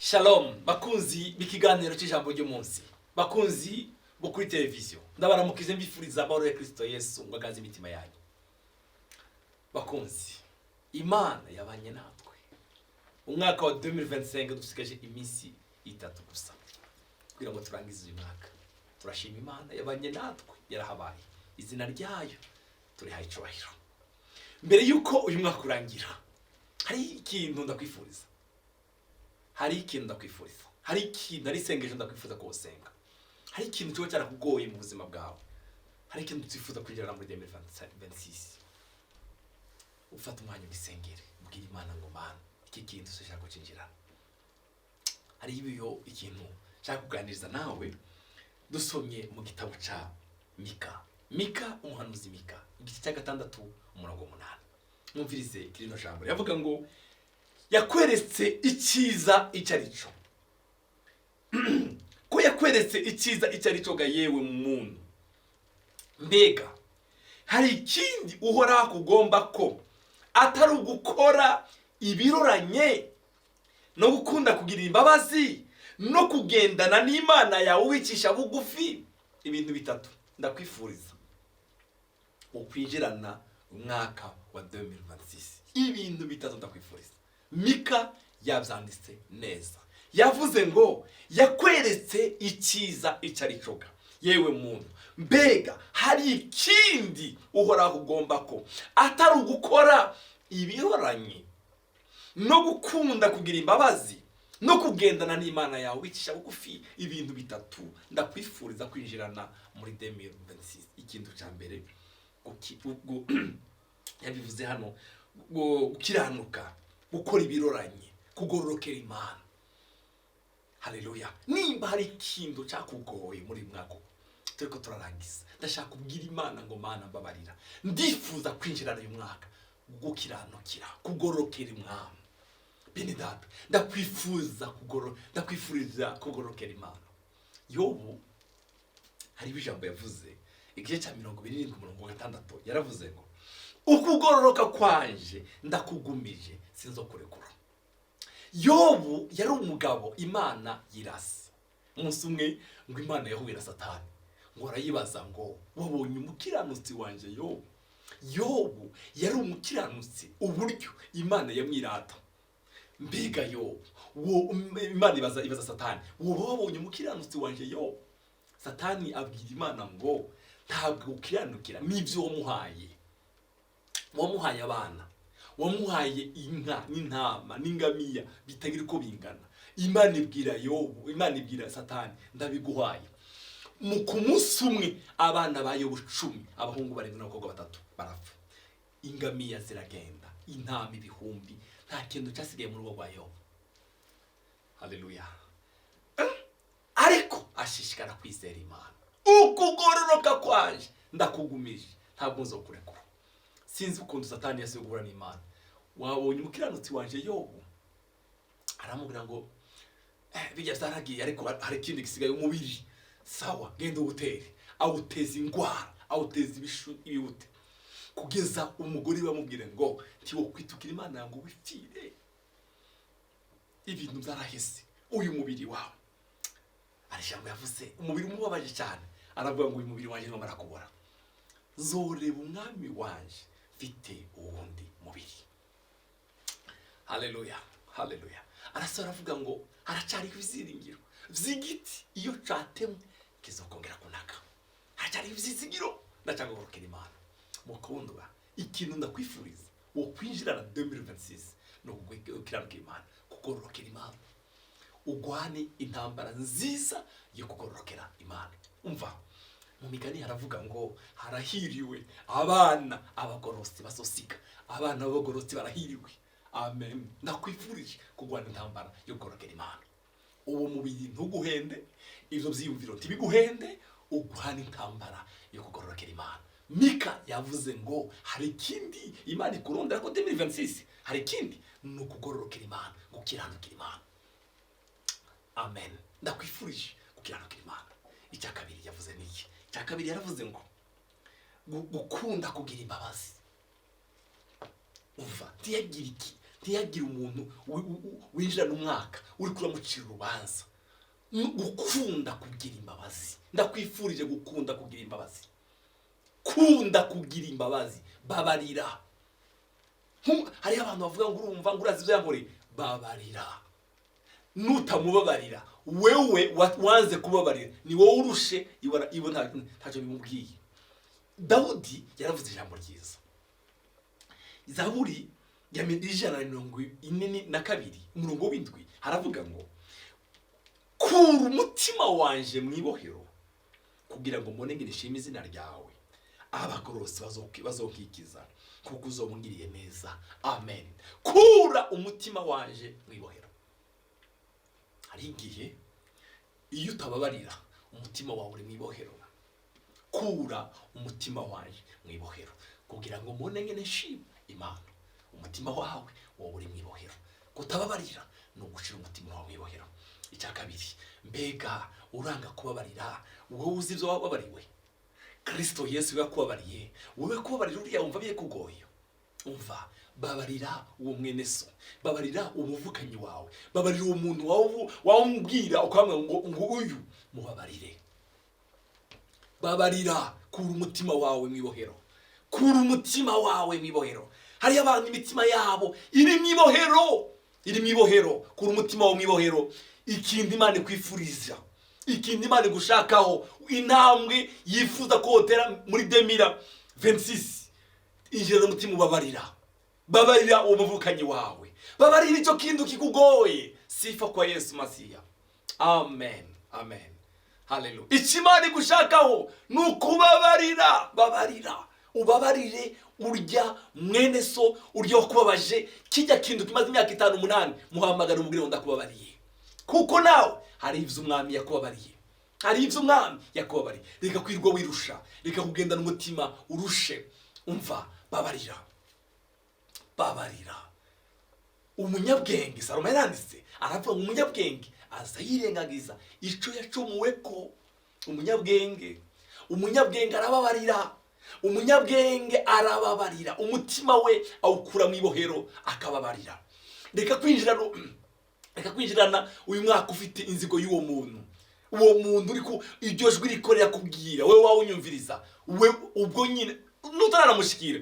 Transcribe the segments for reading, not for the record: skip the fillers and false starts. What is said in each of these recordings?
Shalom bakunzi b'ikiganiro cy'ijambo ry'umunsi, bakunzi bo kuri televiziyo, ndabaramukije mbifuriza amahoro ya Kristo Yesu ngo agaze imitima yanyu. Bakunzi, Imana yabanye natwe umwaka wa 2025 dusigaje iminsi 3 gusa kugira ngo turangize uyu mwaka. Turashima Imana yabanye natwe, yarahabaye, izina ryayo turihaye icyubahiro. Mbere yuko uyu mwaka urangira, hari ikintu ndakwifuriza. Hari ikintu ari isengesho ndakwifuza ko usenga. Hari ikintu cyo cyarakugoye mu buzima bwawe. Hari ikintu twifuza kwinjira muri 2026. Ufata umwanya ubisengere, ubwira Imana ngo Mana, iki kintu dushaka kucinjira. Hari ikintu nshaka kuganiriza nawe, dusomye mu gitabo ca Mika, umuhanuzi Mika, igice cya 6 umurongo 8. Mwumvirize kirino jambo. Yavuga ngo yakweretse icyiza icyarico. Ko yakweretse icyiza icyarico ga yewe muntu. Mbega hari ikindi uhora kugomba ko atari ugukora ibiroranye no gukunda kugira imbabazi no kugendana n'Imana yawe wicisha bugufi. Ibintu bitatu ndakwifuriza ukwinjirana umwaka wa 2026. Ibintu bitatu ndakwifuriza. Mika yabyanditse neza. Yavuze ngo yakweretse icyiza icyaricoga yewe muntu. Mbega hari ikindi uhora kugomba ko atari ugukora ibiroranye no gukunda kugira imbabazi no kugendana n'Imana yawe wicisha bugufi. Ibintu bitatu ndakwifuriza kwinjirana muri 2026. Ikintu cya mbere yabivuze hano, gukiranuka, gukora ibiroranye, kugororokera Imana. Haleluya. Nimba hari ikintu cyakugoye muri mwaka turiko turarangiza, ndashaka kubwira Imana ngo Mana mbabarira, ndifuza kwinjirana uyu mwaka gukiranukira, kugororokera Imana. Bene data, ndakwifuriza kugororokera Imana. Yobu hari ijambo yavuze igice cya 27:6, yaravuze ngo ukugororoka kwanje ndakugumije sinzokurekura. Yobu yari umugabo Imana yirasa. Umunsi umwe ngo Imana yahuye na Satani, ngo arayibaza ngo wabonye umukiranutsi wanje Yobu? Yobu yari umukiranutsi uburyo Imana yamwirata. Mbega Yobu, Imana ibaza Satani, wowe wabonye umukiranutsi wanje Yobu? Satani abwira Imana ngo ntabwo ukiranukira n'ibyo wamuhaye abana, wamuhaye inka n'intama n'ingamiya bitagira uko bingana. Imana ibwira Yobu, Imana ibwira Satani, ndabiguhaye. Mu kumunsi umwe abana ba Yobu 10, abahungu 7 n'abakobwa 3 barapfa. Ingamiya ziragenda, intama ibihumbi, nta kintu cyasigaye mu rugo rwa Yobu. Haleluya. Ariko ashishikara kwizera Imana. Ukugororoka kwanje ndakugumije, ntabwo nzokurekura. Sinzi ukuntu Satani yasegura n'Imana. Wabonye umukiranutsi wanje Yobu? Aramubwira ngo bijya zaragiye, ariko hari ikindi gisigaye umubiri. Sawa, genda ubutere, awuteza ingwara, awuteza ibihute, kugeza umugore bamubwire ngo ntiwo kwitukira Imana yango wifire. Ibintu byarahise uyu mubiri wawe. Arishambo yavuze umubiri umubabaje cyane, aravuga ngo uyu mubiri wanje no marakubora, zoreba umwami wanje fite uwundi mubiri. Haleluya, haleluya. Arasora avuga ngo haracari ibiziringiro vy'igiti iyo catemwe kizokongera kunaka. Haracari ibiziringiro ndacanga gorokera Imana. Mukundwa, ikintu ndakwifuriza wo kwinjirana 2026 no gukiranuka Imana, kugororokera Imana. Ugwane intambara nziza yo kugororokera Imana. Umva, mu migani haravuga ngo harahiriwe abana abagorosi basosika. Abana b'abagorosi barahiriwe. Amen. Ndakwifurije kugwana intambara yo kugororokera Imana. Uwo mubiri ntuguhende, ivyo vyiyumviro ntibiguhende, ugwana intambara yo kugororokera Imana. Mika yavuze ngo hari ikindi Imana ikurondera ko 2026, hari ikindi no kugororokera Imana, gukiranukira Imana. Amen. Ndakwifurije gukiranukira Imana. Icya kabiri yavuze niki? Icya kabiri yaravuze ngo gukunda kugira imbabazi. Umva, ntiyagire umuntu winjirana umwaka uri kuramucira urubanza. Gukunda kugira imbabazi, ndakwifurije gukunda kugira imbabazi. Kunda kugira imbabazi, babarira. Hari abantu bavuga ngo urumva ngo urazi ibyo yankoreye, babarira. Nutamubabarira wewe wanze kubabarira ni wowe urushe, ibo ntacyo bimubwiye. Dawudi yaravuze ijambo ryiza, Zaburi ya 142 umurongo w'7 haravuga ngo kura umutima wanje mwibohero kugira ngo mbone nishime izina ryawe, abagororotsi bazokikiza kuko uzomungiriye neza. Amen. Kura umutima wanje mwibohero. Hari igihe iyo utababarira umutima wawe uri mwibohero. Kura umutima wanje mwibohero kugira ngo mbone nishime Imana. Umutima wawe uri mwibohero. Kutababarira no gushira umutima wawe mwibohero. Icya kabiri, mbega uranga kubabarira wowe uzi ibyo wababariwe. Kristo Yesu yakubabariye, wowe kubabarira uriya wumva biye kugoye. Umva, babarira uwo mwene so, babarira umuvukanyi wawe, babarira uwo muntu wawumbwira ukamwe ngo uyu mubabarire. Babarira, kura umutima wawe mwibohero. Kura umutima wawe mwibohero. Hari abantu imitima yabo iri mwibohero, iri mwibohero. Kura umutima wawe mwibohero. Ikindi Imana kwifuriza, ikindi Imana gushakaho intambwe yifuza ko hotera muri 2026, injira mu mutima ubabarira. Babarira uwo muvukanyi wawe, babarira icyo kintu kikugoye. Sifa kwa Yesu Masiya. Amen, amen, haleluya. Ikimana gushakaho nukubabarira. Babarira, ubabarire urya mwene so, urya wakubabaje kijya kintu kimaze imyaka 5-8, muhamagara umubwire ngo ndakubabariye. Kuko nawe hari ivyo umwami yakubabariye, hari ivyo umwami yakubabariye. Reka kwirwa wirusha, reka kugendana umutima urushe. Umva, babarira, babarira. Umunyabwenge, Salomo yaranditse aravuga ngo umunyabwenge aza yirengagiza ico yacumuweko. Umunyabwenge arababarira, umunyabwenge arababarira. Umutima we awukura mwibohero akababarira. Reka kwinjirana uyu mwaka ufite inzigo y'uwo muntu. Uwo muntu uri iryo jwi rikorera kubwira wewe wawunyumviriza, we ubwo nyine nutaranamushikira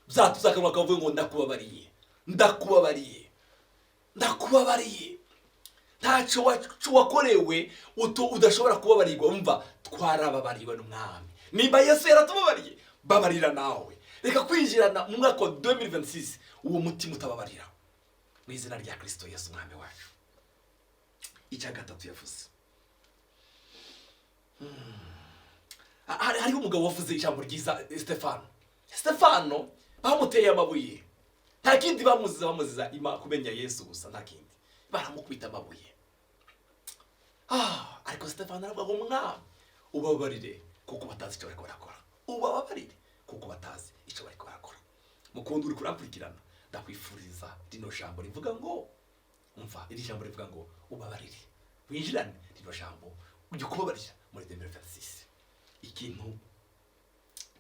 byatuzakanwa kavuga ngo ndakubabariye, ndakubabariye, ndakubabariye. Ntacyo wakorewe udashobora kubabarirwa. Umva, twarababariwe n'umwami. Nimba Yesu yaratubabariye, babarira nawe. Reka kwinjirana mu mwaka wa 2026 uwo mutima utababarira mu izina rya Kristo Yesu umwami wacu. Icya gatatu yavuze, hariho umugabo wavuze ijambo ryiza, Stefano bamuteye amabuye. Nta kindi bamuziza kumenya Yesu gusa, nta kindi baramukubita amabuye. Ariko Stefano aravuga ngo mwami ubabarire kuko batazi icyo bari barakora. Ubabarire kuko batazi icyo bari barakora. Mukundi uri kurakurikirana, ndakwifuriza rino jambo rivuga ngo, umva, iri jambo rivuga ngo ubabarire. Winjirane rino jambo ujye kubabarira muri 2026. Ikintu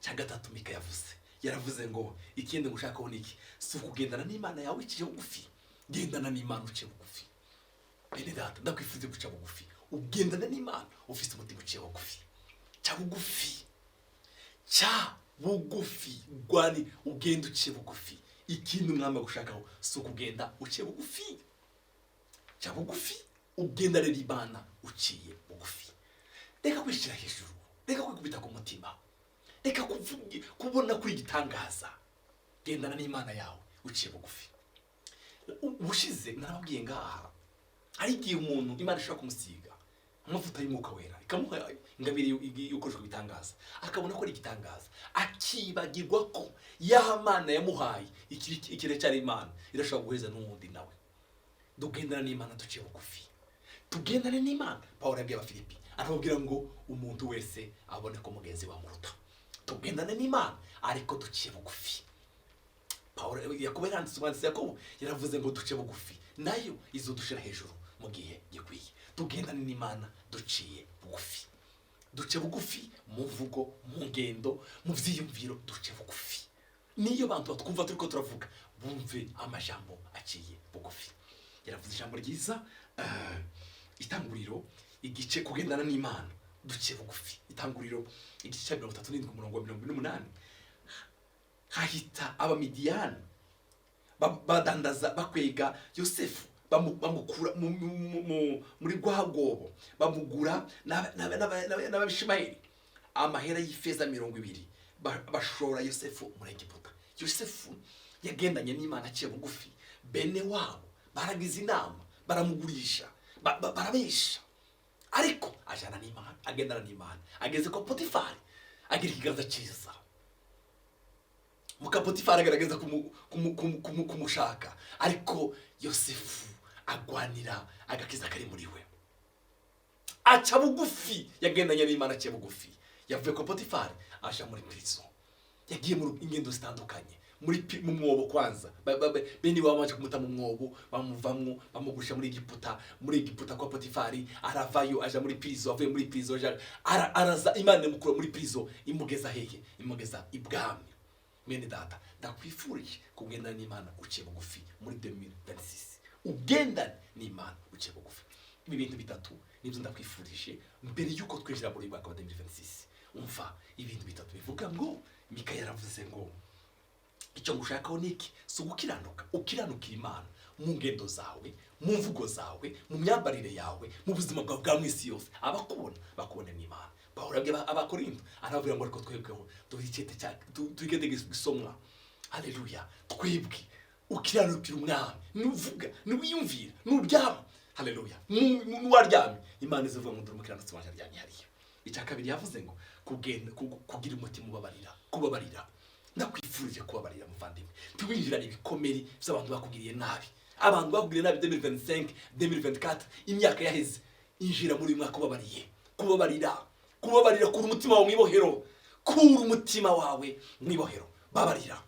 cya gatatu Mika yaravuze ngo ikindi ngushakaho niki, si ukugendana n'Imana yawe iciye bugufi. Gendana n'Imana uciye bugufi. Bene data, ndakwifuriza guca bugufi. Ugendana n'Imana ufite umutima uciye bugufi. Cya bugufi, cya bugufi, gwani ugenda uciye bugufi. Ikindi umwami gushakaho si ukugenda uciye bugufi. Cya bugufi, ugendana n'Imana uciye bugufi. Reka kwishira hejuru, reka kwikubita ku mutima, reka kubona kuri gitangaza. Gendana n'Imana yawe uciye bugufi. Ubushize narababwiye ngaha, hari igihe umuntu Imana ishaka kumusiga amavuta y'umwuka wera, ikamuha ingabire y'ukoreshwa bitangaza, akabona ko ari igitangaza, akibagirwa ko ya Mana yamuhaye ikire cyari Imana irashobora guheza n'uwundi nawe. Dugendana n'Imana duciye bugufi. Tugendane n'Imana. Pawulo yabwiye Abafilipi arababwira ngo umuntu wese abone ko mugenzi wa muruta. Tugendane n'Imana ariko duciye bugufi. Pawulo Yakobo yanditse Yakobo yaravuze ngo duce bugufi, nayo izo dushira hejuru mu gihe gikwiye. Tugendane n'Imana duciye bugufi. Duce bugufi mu mvugo, mu ngendo, mu vyiyumviro, duce bugufi. niyo bantu twumva turiko turavuga bumve amajambo aciye bugufi. Yaravuze ijambo ryiza, Itanguriro igice kugendana n'Imana duciye bugufi. Itanguriro igice cya 37 umurongo wa 28, hahita abamidiyani badandaza bakwega Yosefu bamukura muri rwagobo, bamugura n'abishimayeli amahera y'ifeza 200, bashora Yosefu muri Egiputa. Yosefu yagendanye n'Imana aciye bugufi. Bene wabo baragize inama, baramugurisha, barabesha, ariko ajana n'Imana, agendana n'Imana. Ageze kwa Potifari, agira ikiganza cyiza. Muka Potifari agaragaza kumushaka, ariko Yosefu agwanira agakiza kari muri we. Aca bugufi, yagendanye n'Imana aciye bugufi. Yavuye kwa Potifari aja muri prison. Yagiye mu ingendo zitandukanye, mu mwobo kwanza. Beni wamaje kumuta mu mwobo, bamuvamwo, bamugusha muri Egiputa kwa Potifari. Aravayo aja muri prison, avuye muri prison araza, Imana imukura muri prison imugeza hehe? Imugeza ibwami. Mwene data, ndakwifurije kugendana n'Imana uciye bugufi muri 2026. Ugendane n'Imana uciye bugufi. Ibi bintu bitatu nibyo ndakwifurije mbere yuko twinjira muri mwaka wa 2026. Umva ibintu bitatu bivuga ngo Mika yaravuze ngo icyo ngushakaho niki? So gukiranuka, ukiranukira Imana mu ngendo zawe, mu mvugo zawe, mu myambarire yawe, mu buzima bwawe bwa mwisi yose. Abakubona bakubone n'Imana. Bahorabye Abakorinto aravuga ngo ariko twebweho duhicete cyane tugende gisomwa. Haleluya. Twebwe ukiranukira Umwami, nuvuga, nuwiyumvira, nuryama. Haleluya. Nuwaryamye Imana izavuga ngo ndumukiranutsi wanje aryamye hariya. Icya kabiri yavuze ngo kugira umutima kubabarira. Ndakwifurije kubabarira muvandimwe. Tuwinjirana ibikomeri by'abantu bakugiriye nabi. Abantu bakugiriye nabi 2025, 2024, imyaka yaheze. Injira muri mwaka kubabarira. Kura umutima wawe mwibohero. Kura umutima wawe mwibohero. Babarira.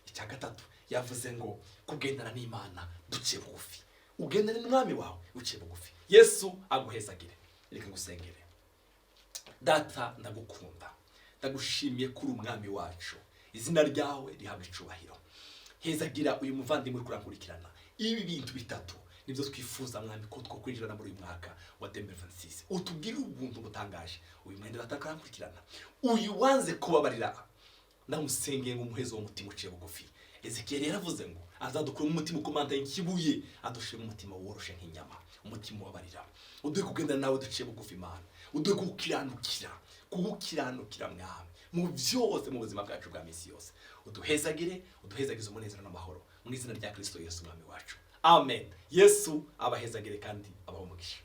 Icya gatatu yavuze ngo kugendana n'Imana duciye bugufi. Ugendane n'Umwami wawe uciye bugufi. Yesu aguhezagire. Reka ngusengere. Data, ndagukunda, ndagushimiye kuri Umwami wacu. Izina ryawe rihabwe icubahiro. Hezagira uyu muvandimwe uri kurankurikirana. Ibi bintu bitatu nibyo twifuza Mwami ko kwinjirana muri uyu mwaka wa 2026. Utubwire ubuntu butangaje. Uyu mwende batakarankurikirana, uyu wanze kubabarira, ndamusengeye ngo umuhezo w'umutima uciye bugufi. Ezekiel yaravuze ngo azadukura umutima ukomanda ikibuye, adushire umutima woroshe nk'inyama, umutima wabarira. Uduhe kugendana nawe duciye bugufi Imana. Uduhe kugukiranukira Mwami mu byose mu buzima bwacu bwa misi yose. Uduhezagize umunezero n'amahoro mu izina rya Kristo Yesu Mwami wacu. Amen. Yesu abahezagire kandi abaho umugisha.